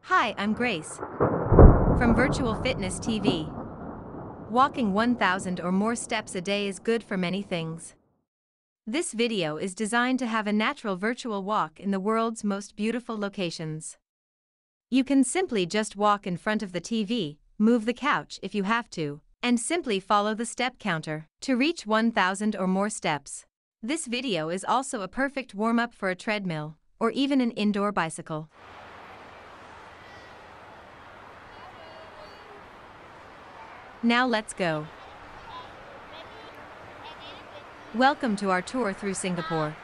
Hi, I'm Grace from Virtual Fitness TV. Walking 1,000 or more steps a day is good for many things. This video is designed to have a natural virtual walk in the world's most beautiful locations. You can simply just walk in front of the TV, move the couch if you have to, and simply follow the step counter to reach 1,000 or more steps. This video is also a perfect warm-up for a treadmill or even an indoor bicycle. Now let's go. Welcome to our tour through Singapore.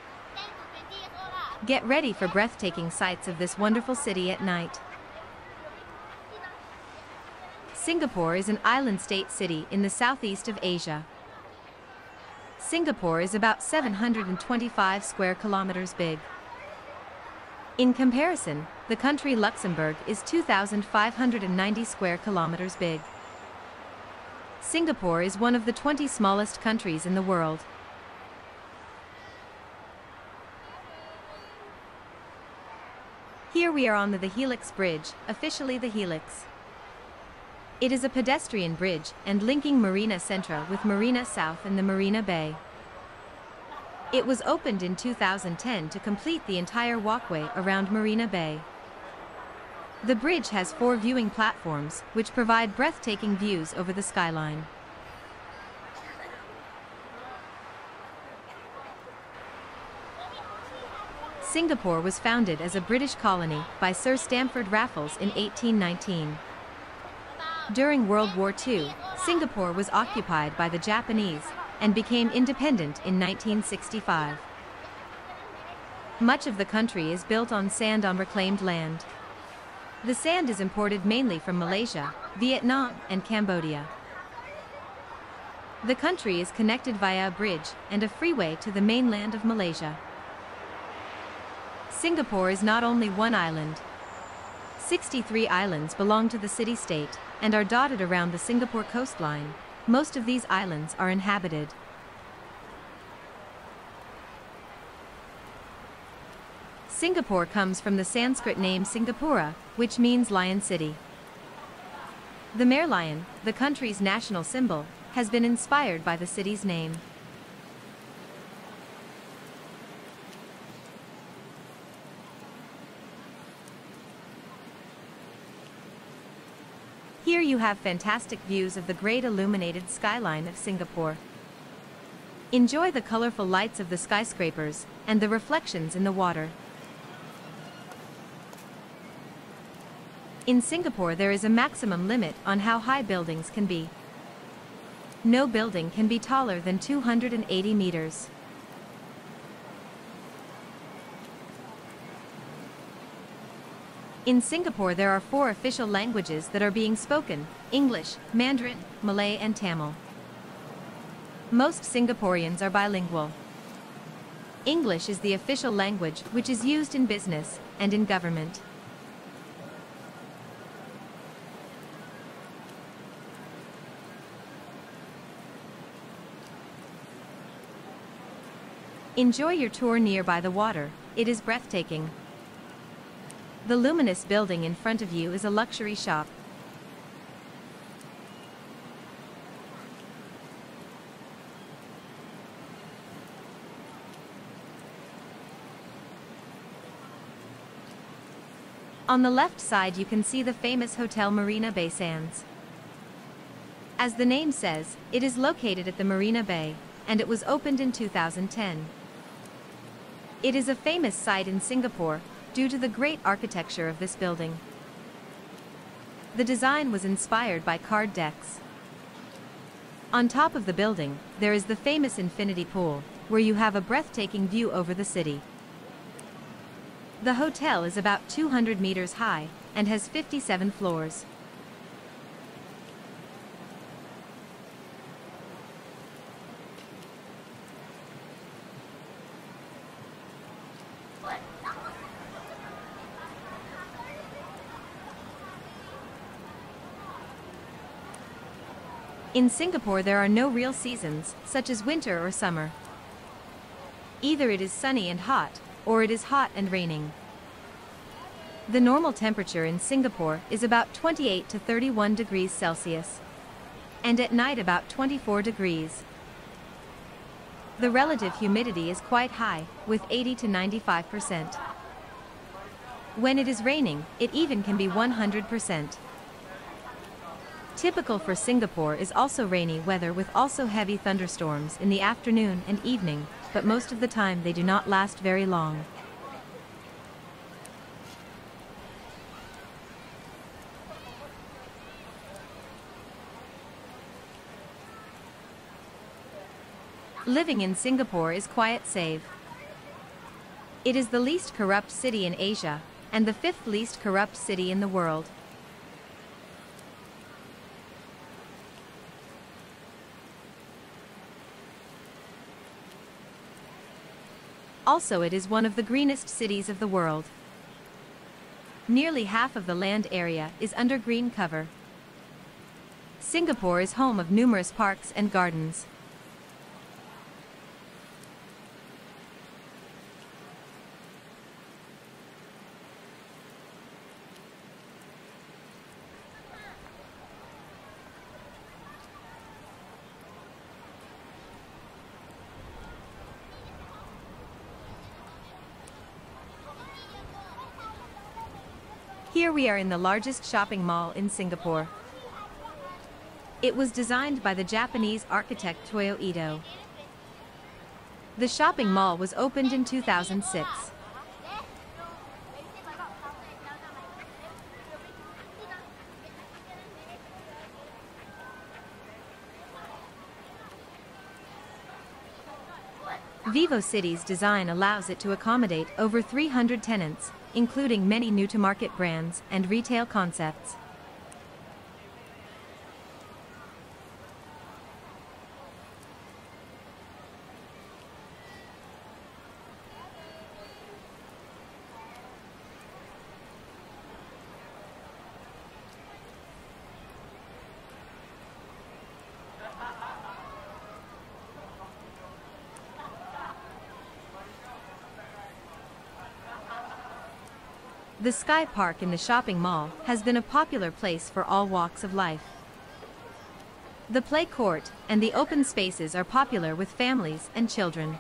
Get ready for breathtaking sights of this wonderful city at night. Singapore is an island state city in the southeast of Asia. Singapore is about 725 square kilometers big. In comparison, the country Luxembourg is 2,590 square kilometers big. Singapore is one of the 20 smallest countries in the world. Here we are on the Helix Bridge, officially the Helix. It is a pedestrian bridge and linking Marina Centra with Marina South and the Marina Bay. It was opened in 2010 to complete the entire walkway around Marina Bay. The bridge has 4 viewing platforms, which provide breathtaking views over the skyline. Singapore was founded as a British colony by Sir Stamford Raffles in 1819. During World War II, Singapore was occupied by the Japanese and became independent in 1965. Much of the country is built on sand on reclaimed land. The sand is imported mainly from Malaysia, Vietnam, and Cambodia. The country is connected via a bridge and a freeway to the mainland of Malaysia. Singapore is not only one island. 63 islands belong to the city-state and are dotted around the Singapore coastline. Most of these islands are inhabited. Singapore comes from the Sanskrit name Singapura, which means Lion City. The mare lion, the country's national symbol, has been inspired by the city's name. Here you have fantastic views of the great illuminated skyline of Singapore. Enjoy the colorful lights of the skyscrapers and the reflections in the water. In Singapore there is a maximum limit on how high buildings can be. No building can be taller than 280 meters. In Singapore there are 4 official languages that are being spoken: English, Mandarin, Malay and Tamil. Most Singaporeans are bilingual. English is the official language which is used in business and in government. Enjoy your tour nearby the water, it is breathtaking. The luminous building in front of you is a luxury shop. On the left side you can see the famous Hotel Marina Bay Sands. As the name says, it is located at the Marina Bay, and it was opened in 2010. It is a famous site in Singapore due to the great architecture of this building. The design was inspired by card decks. On top of the building, there is the famous infinity pool, where you have a breathtaking view over the city. The hotel is about 200 meters high and has 57 floors. In Singapore there are no real seasons, such as winter or summer. Either it is sunny and hot, or it is hot and raining. The normal temperature in Singapore is about 28 to 31 degrees Celsius. And at night about 24 degrees. The relative humidity is quite high, with 80 to 95%. When it is raining, it even can be 100%. Typical for Singapore is also rainy weather with also heavy thunderstorms in the afternoon and evening, but most of the time they do not last very long. Living in Singapore is quite safe. It is the least corrupt city in Asia, and the fifth least corrupt city in the world. Also, it is one of the greenest cities of the world. Nearly half of the land area is under green cover. Singapore is home of numerous parks and gardens. Here we are in the largest shopping mall in Singapore. It was designed by the Japanese architect Toyo Ito. The shopping mall was opened in 2006. VivoCity's design allows it to accommodate over 300 tenants, including many new-to-market brands and retail concepts. The Sky Park in the shopping mall has been a popular place for all walks of life. The play court and the open spaces are popular with families and children.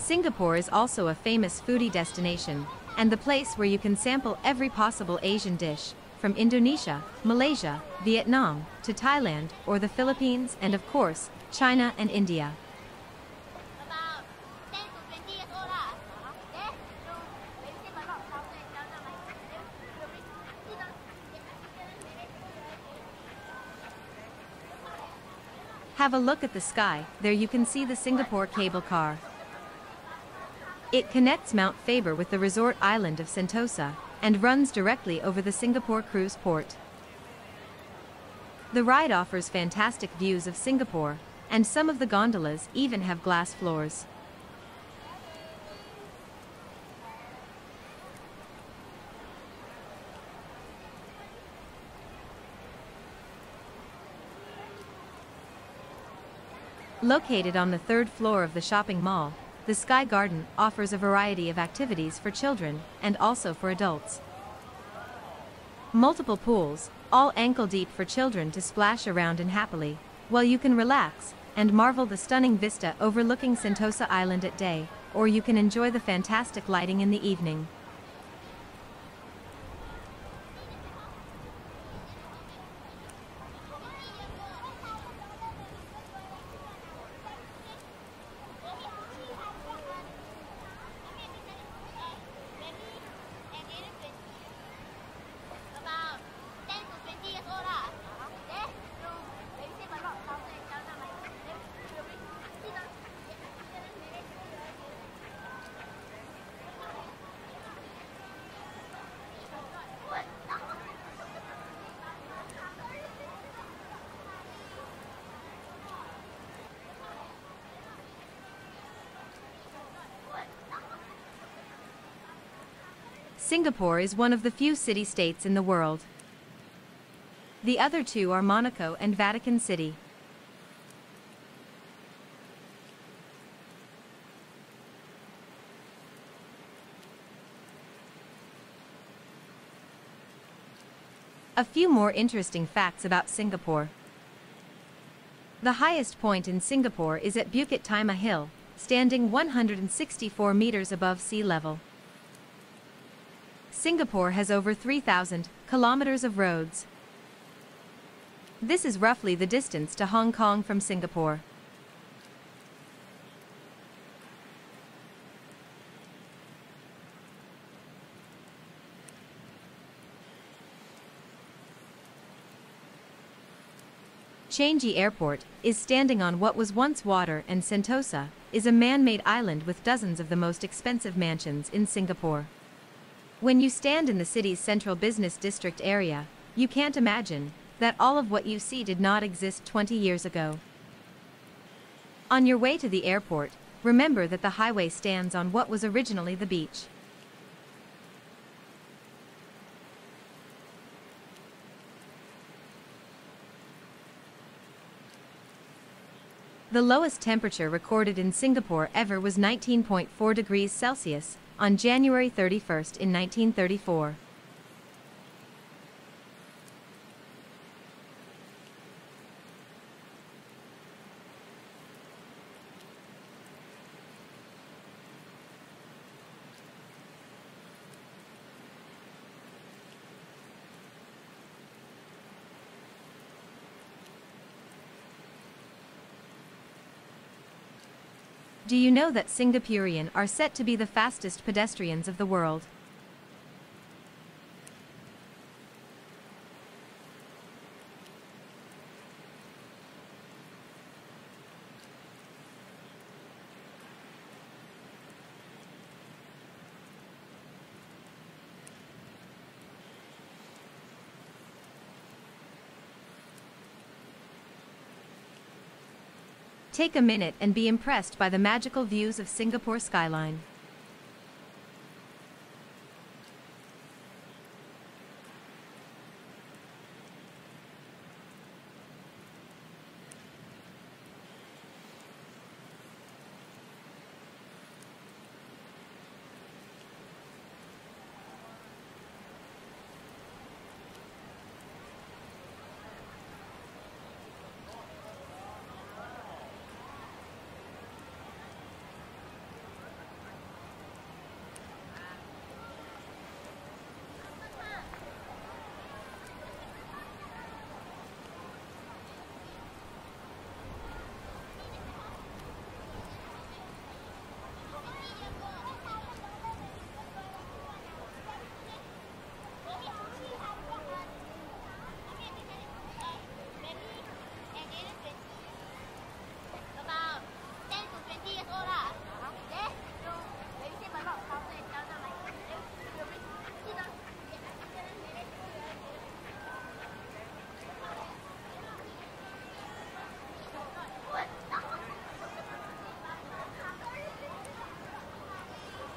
Singapore is also a famous foodie destination, and the place where you can sample every possible Asian dish, from Indonesia, Malaysia, Vietnam, to Thailand, or the Philippines, and of course, China and India. Have a look at the sky, there you can see the Singapore cable car. It connects Mount Faber with the resort island of Sentosa, and runs directly over the Singapore cruise port. The ride offers fantastic views of Singapore, and some of the gondolas even have glass floors. Located on the third floor of the shopping mall, the Sky Garden offers a variety of activities for children and also for adults. Multiple pools, all ankle-deep for children to splash around in happily, while you can relax and marvel the stunning vista overlooking Sentosa Island at day, or you can enjoy the fantastic lighting in the evening. Singapore is one of the few city-states in the world. The other two are Monaco and Vatican City. A few more interesting facts about Singapore. The highest point in Singapore is at Bukit Timah Hill, standing 164 meters above sea level. Singapore has over 3,000 kilometers of roads. This is roughly the distance to Hong Kong from Singapore. Changi Airport is standing on what was once water, and Sentosa is a man-made island with dozens of the most expensive mansions in Singapore. When you stand in the city's central business district area, you can't imagine that all of what you see did not exist 20 years ago. On your way to the airport, remember that the highway stands on what was originally the beach. The lowest temperature recorded in Singapore ever was 19.4 degrees Celsius on January 31st in 1934. Do you know that Singaporean are set to be the fastest pedestrians of the world? Take a minute and be impressed by the magical views of Singapore skyline.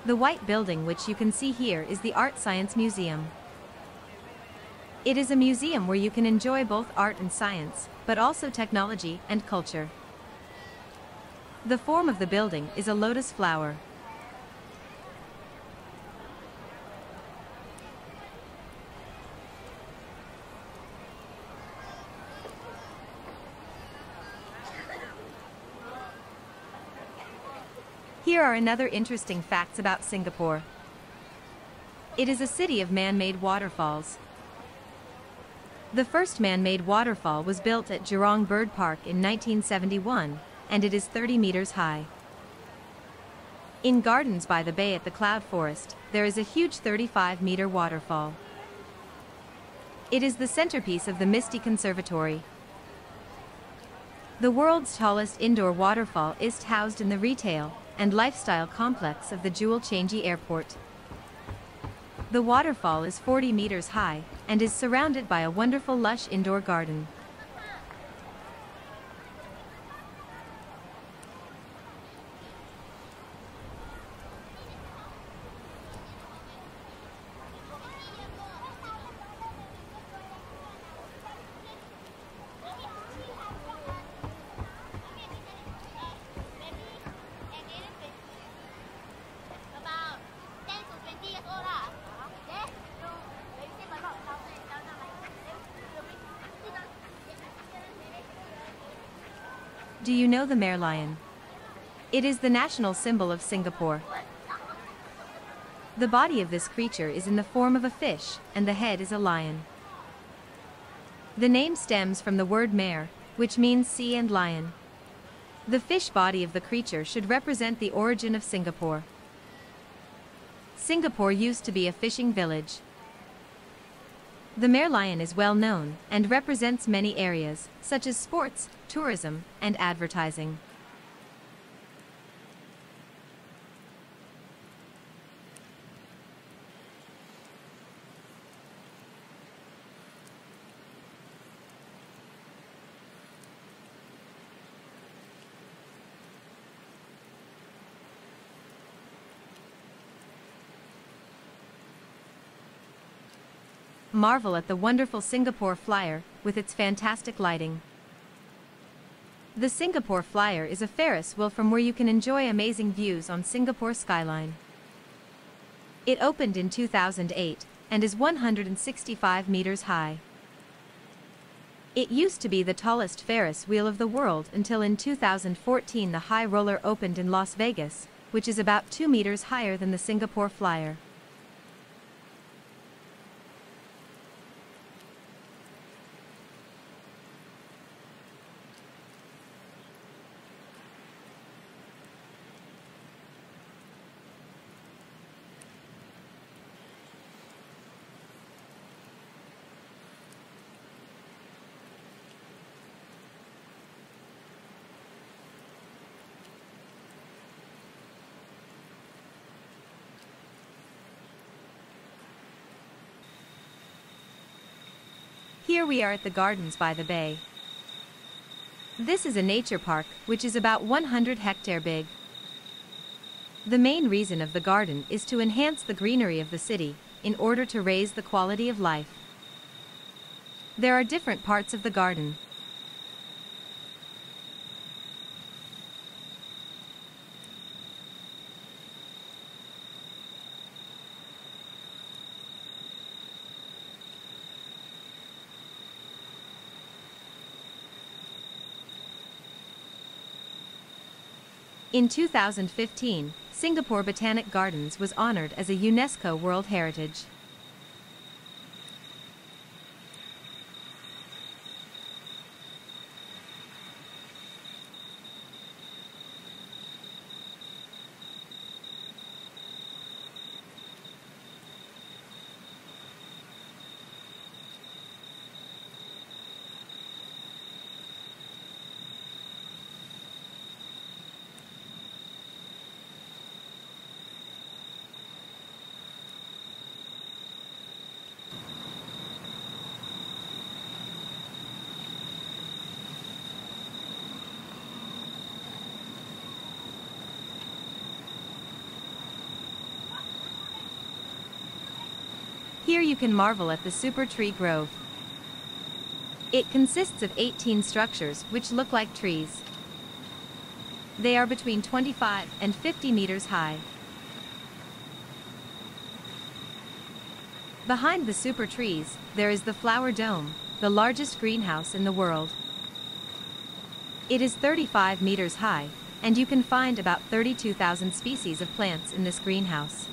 The white building which you can see here is the Art Science Museum. It is a museum where you can enjoy both art and science, but also technology and culture. The form of the building is a lotus flower. Here are another interesting facts about Singapore. It is a city of man-made waterfalls. The first man-made waterfall was built at Jurong Bird Park in 1971, and it is 30 meters high. In Gardens by the Bay at the Cloud Forest, there is a huge 35-meter waterfall. It is the centerpiece of the Misty Conservatory. The world's tallest indoor waterfall is housed in the retail and lifestyle complex of the Jewel Changi Airport. The waterfall is 40 meters high and is surrounded by a wonderful lush indoor garden. Do you know the merlion? It is the national symbol of Singapore. The body of this creature is in the form of a fish, and the head is a lion. The name stems from the word mer, which means sea and lion. The fish body of the creature should represent the origin of Singapore. Singapore used to be a fishing village. The merlion is well known and represents many areas, such as sports, tourism, and advertising. Marvel at the wonderful Singapore Flyer, with its fantastic lighting. The Singapore Flyer is a Ferris wheel from where you can enjoy amazing views on Singapore skyline. It opened in 2008, and is 165 meters high. It used to be the tallest Ferris wheel of the world until in 2014 the high roller opened in Las Vegas, which is about 2 meters higher than the Singapore Flyer. Here we are at the Gardens by the Bay. This is a nature park, which is about 100 hectares big. The main reason of the garden is to enhance the greenery of the city, in order to raise the quality of life. There are different parts of the garden. In 2015, Singapore Botanic Gardens was honored as a UNESCO World Heritage. Here you can marvel at the Super Tree Grove. It consists of 18 structures which look like trees. They are between 25 and 50 meters high. Behind the super trees, there is the Flower Dome, the largest greenhouse in the world. It is 35 meters high, and you can find about 32,000 species of plants in this greenhouse.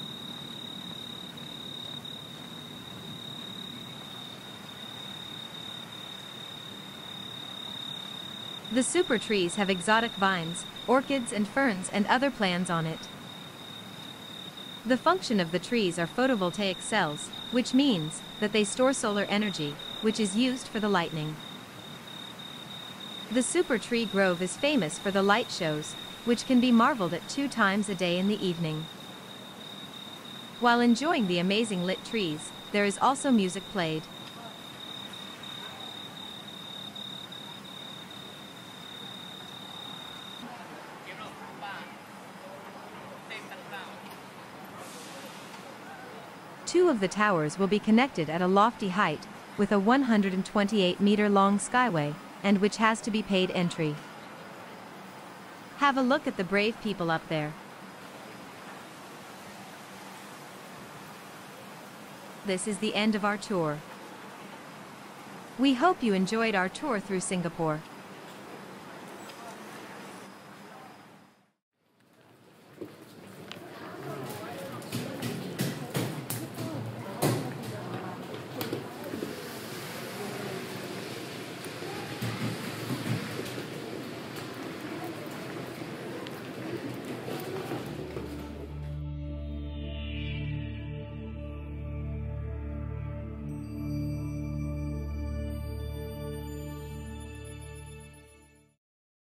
The super trees have exotic vines, orchids and ferns and other plants on it. The function of the trees are photovoltaic cells, which means that they store solar energy, which is used for the lighting. The Super Tree Grove is famous for the light shows, which can be marveled at 2 times a day in the evening. While enjoying the amazing lit trees, there is also music played. Two of the towers will be connected at a lofty height, with a 128-meter-long skyway, and which has to be paid entry. Have a look at the brave people up there. This is the end of our tour. We hope you enjoyed our tour through Singapore.